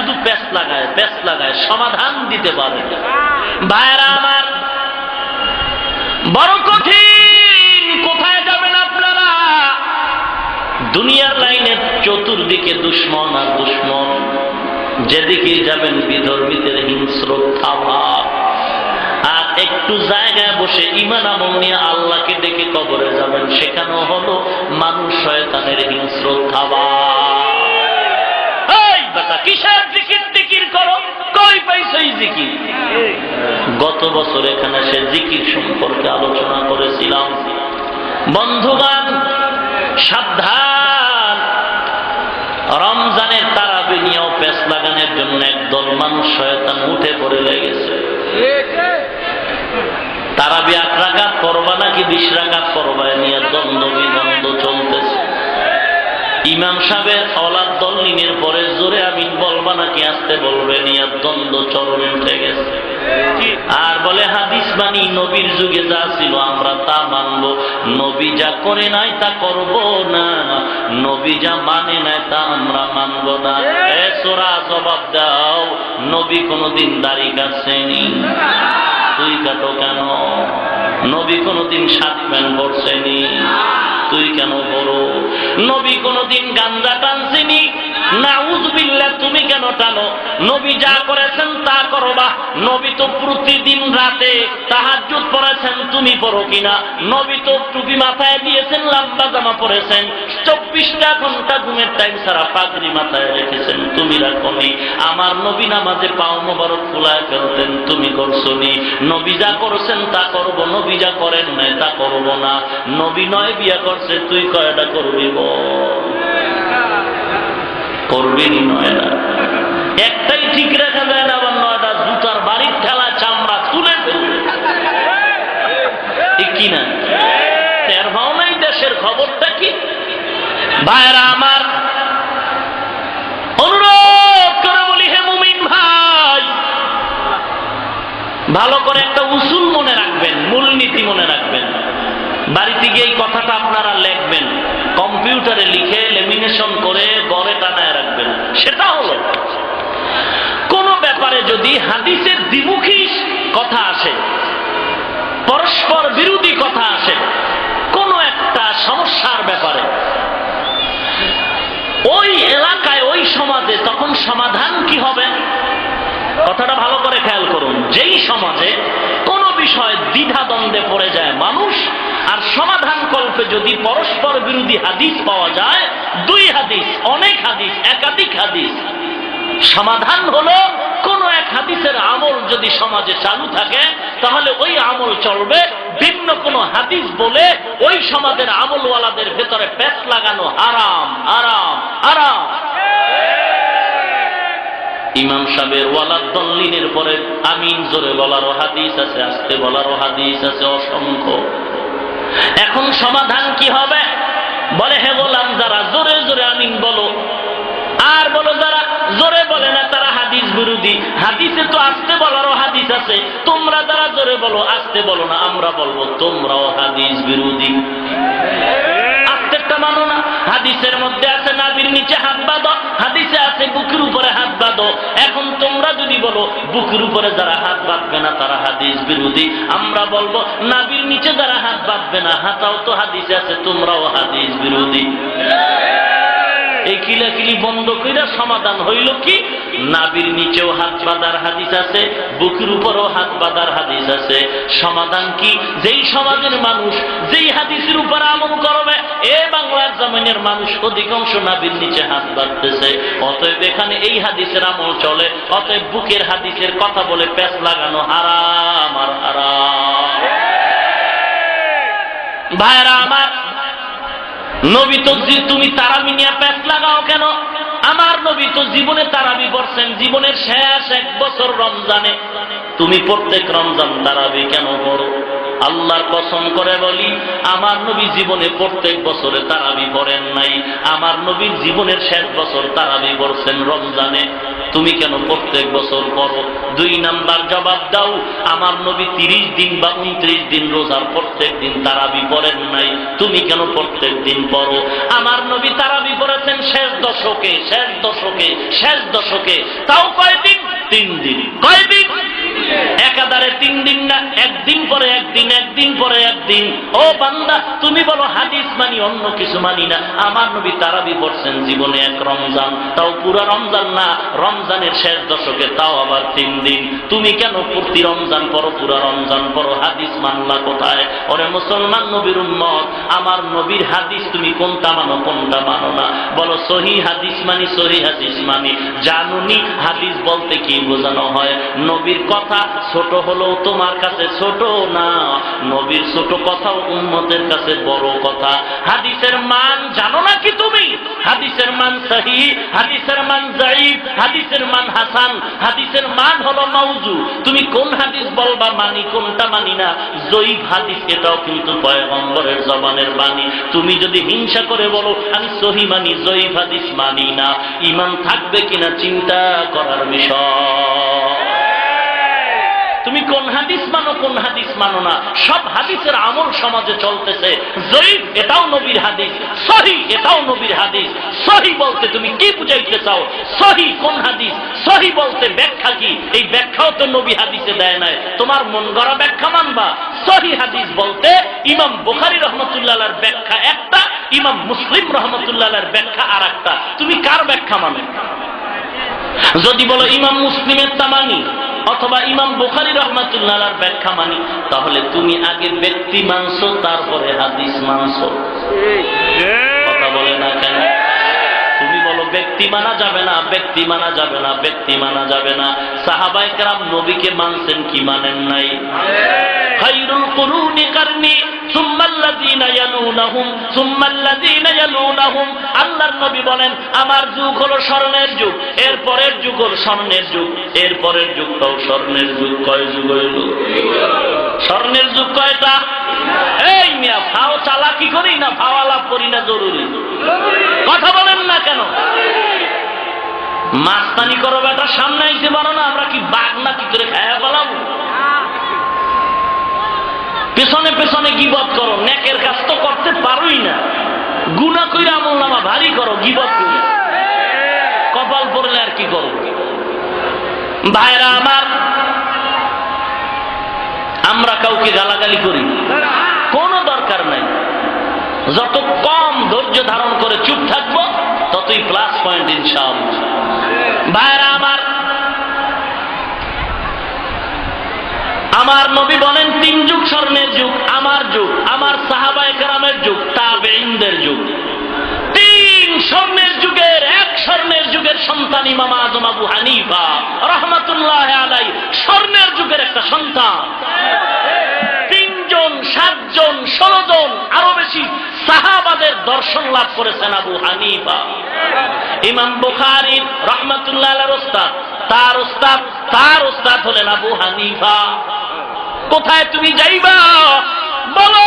শুধু প্যাচ লাগায়, সমাধান দিতে পারে। ভাইরা আমার, বড় কঠিন। কোথায় যাবেন আপনারা? দুনিয়ার লাইনে চতুর্দিকে দুশ্মন আর দুশ্মন, যেদিকে যাবেন বিধর্মীদের হিংস্রতা ভাব। আর একটু জায়গায় বসে ইমান আমল নিয়ে আল্লাহকে ডেকে কবরে যাবেন, সেখানেও হলো মানুষ শয়তানের হিংস্রতা ভাব। এই বেটা, কিসের জিকির টিকির করো? কই পাইছো এই জিকির? গত বছর এখানে সে জিকির সম্পর্কে আলোচনা করেছিলাম। বন্ধুগণ, সাবধান। রমজানের তারাবি নিয়েও পেশ লাগানোর জন্য একদল মানুষ শয়তান উঠে পড়ে লেগেছে। তারাবি 8 রাকাত পড়বা নাকি 20 রাকাত পড়বা নিয়ে দ্বন্দ্ব বিদ্বন্দ্ব চলতেছে। ইমাম সাহেবের অলাদ দলিনের পরে জোরে আমিন বলবা নাকি আস্তে বলবে নিয়ে দ্বন্দ্ব চরমে উঠে গেছে। আর বলে হাদিস মানি, নবীর যুগে যা ছিল আমরা তা মানব, নবী যা করে নাই তা করব না, নবী যা মানে নাই তা আমরা মানব না। এ সোরা জবাব দাও, নবী কোনদিন দাড়ি কাটছেনি? তুই কাটো কেন? নবী কোনদিন শার্ট প্যান্ট পরছেনি? তুই কেন বড়? নবী কোনদিন গাঞ্জা টানছেনি? নাউযুবিল্লাহ, তুমি কেন টানো? নবী যা করেছেন তা করবা। নবী তো প্রতিদিন রাতে তাহাজ্জুদ পড়েছেন, তুমি পড়ো কিনা? নবী তো টুপি মাথায় দিয়েছেন, লম্বা জামা পরেছেন, 24টা ঘন্টা ঘুমের টাইম ছাড়া পাগড়ি মাথায় রেখেছেন, তুমি রাখনি। আমার নবী নামাজে পাও মোবারক ফুলায় ফেলতেন, তুমি করছনি। নবী যা করছেন তা করব, নবী যা করেন নাই তা করব না। নবী 9 বিয়া করছে, তুই কয়টা করবি বল? করবি 9টা। একটাই ঠিক রাখা যায় না, আবার 9টা জুতার বাড়ির ঠেলা চামড়া তুলে ফেলবে, ঠিক কিনা? টের পাও নাই দেশের খবরটা কি? ভাইরা আমার, অনুরোধ করে বলি, হে মুমিন ভাই, ভালো করে একটা উসুল মনে রাখবেন, মূলনীতি মনে রাখবেন। বাড়িতে গিয়ে এই কথাটা আপনারা লিখবেন, কম্পিউটারে লিখে লেমিনেশন করে গড়ে টানায় রাখবেন। সেটা হলো, কোন ব্যাপারে যদি হাদিসের দ্বিমুখী কথা আসে, পরস্পর বিরোধী কথা আসে, কোন একটা সমস্যার ব্যাপারে, ওই এলাকায় ওই সমাজে তখন সমাধান কি হবে? কথাটা ভালো করে খেয়াল করুন। যেই সমাজে কোন বিষয় দ্বিধাদ্বন্দ্বে পড়ে যায় মানুষ, আর সমাধান কল্পে যদি পরস্পর বিরোধী হাদিস পাওয়া যায়, 2 হাদিস, অনেক হাদিস, একাধিক হাদিস, সমাধান হলো কোন এক হাদিসের আমল যদি সমাজে চালু থাকে তাহলে ওই আমল চলবে। ভিন্ন কোন হাদিস বলে ওই সমাজের আমলওয়ালাদের ভেতরে পেচ লাগানো হারাম, হারাম, হারাম। ইমাম সাহেবের ওয়ালাদ দলিনের পরে আমিন জোরে বলারও হাদিস আছে, আস্তে বলারও হাদিস আছে অসংখ্য। এখন সমাধান কি হবে? বলে, হে গোলাম, যারা জোরে জোরে আমিন বলো আর বলো যারা জোরে বলে না তারা হাদিস বিরোধী। হাদিসে তো আস্তে বলারও হাদিস আছে, তোমরা যারা জোরে বলো আস্তে বলো না, আমরা বলবো তোমরাও হাদিস বিরোধী। আস্তেরটা মানো না। হাদিসের মধ্যে আছে নাভির নিচে হাত বাঁধো, হাদিসে আছে বুকের উপরে হাত বাঁধো। এখন তোমরা যদি বলো বুকের উপরে যারা হাত বাঁধবে না তারা হাদিস বিরোধী, আমরা বলবো নাভির নিচে যারা হাত বাঁধবে না, হাতাও তো হাদিসে আছে, তোমরাও হাদিস বিরোধী। এই কিলাকিলি বন্ধ কইরা সমাধান হইল কি? নাভির নিচেও হাত বাঁধার হাদিস আছে, বুকের উপরেও হাত বাঁধার হাদিস আছে। সমাধান কি? যেই সমাজের মানুষ যেই হাদিসের উপর আমল করবে, এ বাংলার জমিনের মানুষ অধিকাংশ নাভির নিচে হাত বাঁধতেছে, অতএব এখানে এই হাদিসের আমল চলে। অতএব বুকের হাদিসের কথা বলে পেঁচ লাগানো হারাম আর হারাম। ভাইরা আমার, নবী তো তুমি তারাবি নিয়ে পেঁচ লাগাও কেন? আমার নবী তো জীবনে তারাবি পড়ছেন, জীবনের শেষ 1 বছর রমজানে। তুমি প্রত্যেক রমজান তারাবি কেন পড়ো? আল্লাহর কসম করে বলি, আমার নবী জীবনে প্রত্যেক বছরে তারাবি পড়েন নাই। আমার নবীর জীবনের শেষ বছর তারাবি পড়ছেন রমজানে। তুমি কেন প্রত্যেক বছর পড়ো? 2 নাম্বার জবাব দাও, আমার নবী 30 দিন বা 29 দিন রোজার প্রত্যেক দিন তারাবি পড়েন নাই, তুমি কেন প্রত্যেক দিন পড়ো? আমার নবী তারাবি পড়েছেন শেষ দশকে, তাও কয়দিন? 3 দিন। কয়দিন? একাধারে 3 দিন না, একদিন পরে একদিন। ও বান্দা, তুমি বলো হাদিস মানি, অন্য কিছু মানি না। আমার নবী তারাবি পড়ছেন জীবনে 1 রমজান, তাও পুরা রমজান না, রমজানের শেষ দশকে, তাও আবার 3 দিন। তুমি কেন প্রতি রমজান পড়ো, পুরা রমজান পড়ো? হাদিস মানলা কোথায়? ওরে মুসলমান নবীর উম্মত, আমার নবীর হাদিস তুমি কোনটা মানো, কোনটা মানো না? বলো সহি হাদিস মানি, সহি হাদিস মানি। জানুনি হাদিস বলতে কি বোঝানো হয়? নবীর কথা ছোট হলেও তোমার কাছে ছোট না, নবীর ছোট কথাও উম্মতের কাছে বড় কথা। হাদিসের মান জানো না কি তুমি? হাদিসের মান সহিহ, হাদিসের মান যায়ীফ, হাদিসের মান হাসান, হাদিসের মান হলো মাউজু। তুমি কোন হাদিস বলবা মানি, কোনটা মানি না? যায়ীফ হাদিস, এটাও কিন্তু পয়গম্বরের জবানের বাণী। তুমি যদি হিংসা করে বলো আমি সহিহ মানি, যায়ীফ হাদিস মানি না, ঈমান থাকবে কিনা চিন্তা করার বিষয়। তুমি কোন হাদিস মানো, কোন হাদিস মানো না? সব হাদিসের আমল সমাজে চলতেছে। যায়ীফ এটাও নবীর হাদিস, সহিহ এটাও নবীর হাদিস। সহিহ বলতে তুমি কি বুঝাইতে চাও? সহিহ কোন হাদিস? সহিহ বলতে ব্যাখ্যা কি? এই ব্যাখ্যাও তো নবী হাদিসে দেয় নাই, তোমার মন গড়া ব্যাখ্যা মানবা? সহিহ হাদিস বলতে ইমাম বুখারী রাহমাতুল্লাহ আলাইহির ব্যাখ্যা একটা, ইমাম মুসলিম রাহমাতুল্লাহ আলাইহির ব্যাখ্যা আরেকটা। তুমি কার ব্যাখ্যা মানে? যদি বলো ইমাম মুসলিমের তা মানি অথবা ইমাম বুখারী রাহমাতুল্লাহ আলাইহির ব্যাখ্যা মানি, তাহলে তুমি আগে ব্যক্তি মানছো, তারপরে হাদিস মানছো। কথা বলে না কেন? তুমি বলো ব্যক্তি মানা যাবে না, ব্যক্তি মানা যাবে না, ব্যক্তি মানা যাবে না। সাহাবায়ে কেরাম নবীকে মানছেন কি মানেন নাই? খায়রুল কুরুনি কারনি সুম্মাল্লাযীনা ইয়ালুনাহুম সুম্মাল্লাযীনা ইয়ালুনাহুম। আল্লাহর নবী বলেন আমার যুগ হলো স্বর্ণের যুগ, এর পরের যুগ হলো স্বর্ণের যুগ, এর পরের যুগটাও স্বর্ণের যুগ। কয় যুগ হইল? স্বর্ণের যুগ কয়টা? এই মিয়া, ফাও চালাকি করি না, ফাওয়া লাভ করি না জরুরি? কথা বলেন না কেন? মাস্তানি করো বেটা, সামনে আইতে পারো না? আমরা কি বাঘ না কি করে খায়া পেলাম? পেছনে পেছনে গীবত করো, নেকের কাজ তো করতে পারোই না, গুনাহ কইরা আমলনামা ভারী করো গীবত করে, কপাল পড়লে আর কি করো? ভাইরা আমার, আমরা কাউকে গালাগালি করি, কোনো দরকার নাই। যত কম ধৈর্য ধারণ করে চুপ থাকবো ততই প্লাস পয়েন্ট ইনশাআল্লাহ। ভাইরা আমার, আমার নবী বলেন 3 যুগ স্বর্ণের যুগ, আমার যুগ, আমার সাহাবায়ে কেরামের যুগ, তাবেঈনদের যুগ। 3 স্বর্ণের যুগের, 1 স্বর্ণের যুগের সন্তান ইমাম আযম আবু হানিফা রাহমাতুল্লাহ আলাইহি, স্বর্ণের যুগের একটা সন্তান। 3 জন, 7 জন, 16 জন, আরো বেশি সাহাবাদের দর্শন লাভ করেছেন আবু হানিফা। ইমাম বুখারী রাহমাতুল্লাহ আলাইহির ওস্তাদ, তার ওস্তাদ হলেন আবু হানিফা। কোথায় তুমি যাইবা বলো?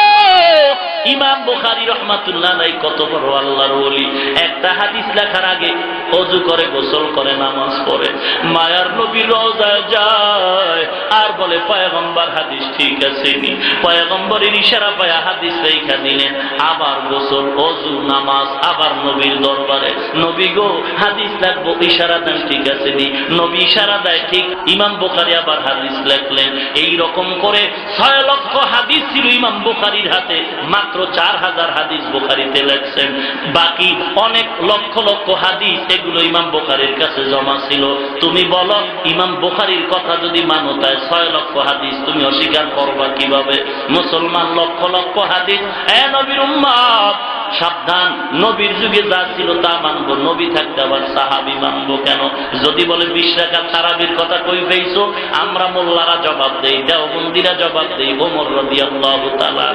ইমাম বুখারী রাহমাতুল্লাহ আলাইহি কত বড় আল্লাহর ওলি। একটা হাদিস লেখার আগে ওযু করে, গোসল করে, নামাজ পড়ে, মায়ার নবীর রওজায় যায় আর বলে পয়গম্বর হাদিস ঠিক আছে নি? পয়গম্বরের ইশারা পায়া হাদিস লেখা দিলেন, আবার গোসল, ওযু, নামাজ, আবার নবীর দরবারে, নবী গো হাদিস লিখবো, ইশারা দেন ঠিক আছে নি? নবী ইশারা দেয় ঠিক, ইমাম বুখারী আবার হাদিস লিখলেন। এই রকম করে 6 লক্ষ হাদিস ছিল ইমাম বুখারীর হাতে, মাত্র 4000 হাদিস বুখারীতে লেখছেন। বাকি অনেক লক্ষ লক্ষ হাদিস এগুলো ইমাম বুখারীর কাছে জমা ছিল। তুমি বলো ইমাম বুখারীর কথা যদি মানো, তাই 6 লক্ষ হাদিস তুমি অস্বীকার করবা কিভাবে? মুসলমান লক্ষ লক্ষ হাদিস। এ নবীর উম্মত সাবধান, নবীর যুগে যা ছিল তা মানবো, নবী থাকতে আবার সাহাবী মানবো কেন? যদি বলে 20 রাকাত তারাবির কথা কই পেয়েছো, আমরা মোল্লারা জবাব দেই, দেওবন্দিরা জবাব দেই, ওমর রাদিয়াল্লাহু তাআলা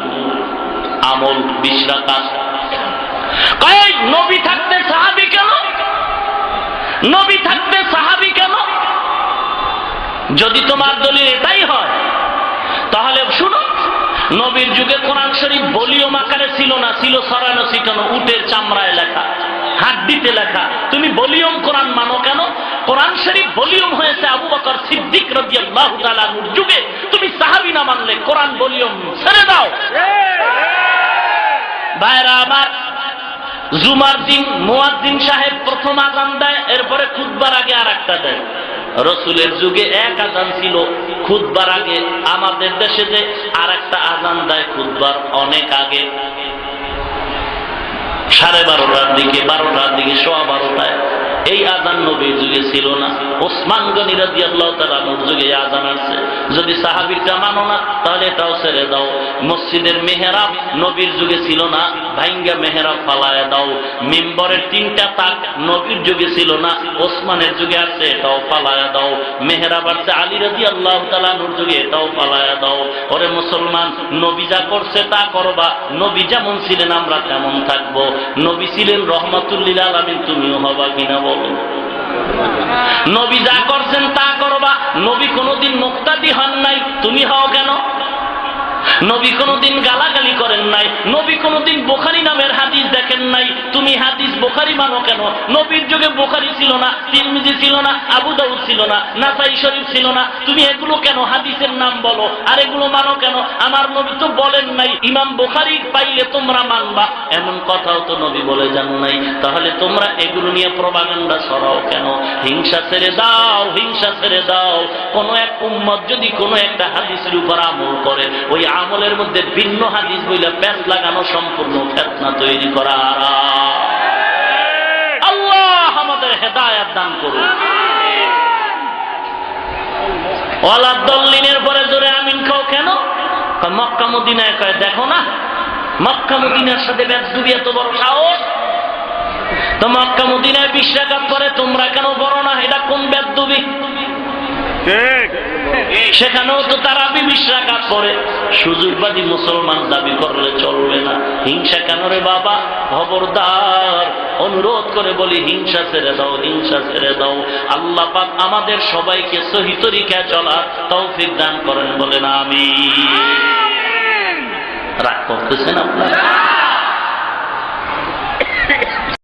আমল 20 রাকাত। কই নবী থাকতে সাহাবী কেন? নবী থাকতে সাহাবী কেন? যদি তোমার দলিল এটাই হয় তাহলে শুনো, নবীর যুগে কোরআন শরীফ ভলিউম আকারে ছিল না, ছিল ছড়ানো ছিটানো, উটের চামড়ায় লেখা, হাড্ডিতে লেখা। তুমি ভলিউম কোরআন মানো কেন? কোরআন কোরআন শরীফ ভলিউম হয়েছে আবু বকর সিদ্দিক রাদিয়াল্লাহু তাআলা আনহুর যুগে, তুমি সাহাবী না মানলে কোরআন ভলিউম ছেড়ে দাও। ভাইরা আমার, জুমার দিন মুয়াজ্জিন সাহেব প্রথম আযান দেয়, এরপরে খুতবার আগে আরেকটা দেয়। রসুলের যুগে এক আযান ছিল খুতবার আগে, আমাদের দেশে যে আরেকটা আযান দেয় খুতবার অনেক আগে, 12:30টার দিকে, 12টার দিকে, 12:15টায়। এই আযান নবীর যুগে ছিল না। ওসমান গনি রাদিয়াল্লাহু তাআলা আনহুর যুগে এই আযান আছে। যদি সাহাবীরটা মানো না তাহলে এটাও ছেড়ে দাও। মসজিদের মেহরাব নবীর যুগে ছিল না, ভাঙ্গা মেহরাব ফালায়া দাও। মিম্বরের 3টা তাক নবীর যুগে ছিল না, ওসমানের যুগে আছে, এটাও ফালায়া দাও। মেহরাব আছে আলী রাদিয়াল্লাহু তাআলা আনহুর যুগে, এটাও ফালায়া দাও। ওরে মুসলমান, নবী যা করছে তা করবা। নবী যেমন ছিলেন আমরা তেমন থাকবো। নবী ছিলেন রহমাতুল লিল আলামিন, তুমিও হবা কিনা বলো? নবী যা করছেন তা করবা। নবী কোনোদিন মুক্তাদি হন নাই, তুমি হও কেন? নবী কোনোদিন গালাগালি করেন নাই, নবী কোনোদিন বুখারী নামের হাদিস দেখেন নাই, তুমি হাদিস বুখারী মানো কেন? নবীর যুগে বুখারী ছিল না, তিরমিজি ছিল না, আবু দাউদ ছিল না, নাসাই শরীফ ছিল না, তুমি এগুলো কেন হাদিসের নাম বলো আর এগুলো মানো কেন? আমার নবী তো বলেন নাই ইমাম বুখারী পাইলে তোমরা মানবা, এমন কথাও তো নবী বলে যান নাই। তাহলে তোমরা এগুলো নিয়ে প্রপাগান্ডা ছড়াও কেন? হিংসা ছেড়ে দাও, হিংসা ছেড়ে দাও। কোন এক উম্মত যদি কোনো একটা হাদিসের উপর আমল করে, ওই আমলের মধ্যে ভিন্ন হাদিস বইলা প্যাঁচ লাগানো সম্পূর্ণ ফিতনা তৈরি করা। আল্লাহ আমাদের হেদায়েত দান করুন। ওয়ালা দল্লিনের পরে জোরে আমিন খাও কেন? মক্কা মদিনায় কয় দেখো না, মক্কা মদিনার সাথে বেদবি এত বড় সাহস। তো মক্কা মদিনায় 20 রাকাত পরে তোমরা কেন বড় না? এটা কোন বেদবি? সেখানেও তো তারাবি 20 রাকাত পরে। সুযোগবাদী মুসলমান দাবি করলে চলবে না। হিংসা কেন রে বাবা? খবরদার, অনুরোধ করে বলি হিংসা ছেড়ে দাও, হিংসা ছেড়ে দাও। আল্লাহ পাক আমাদের সবাইকে সহি তরিকায় চলার তৌফিক দান করেন, বলেন আমিন। রাগ করতেছেন আপনারা?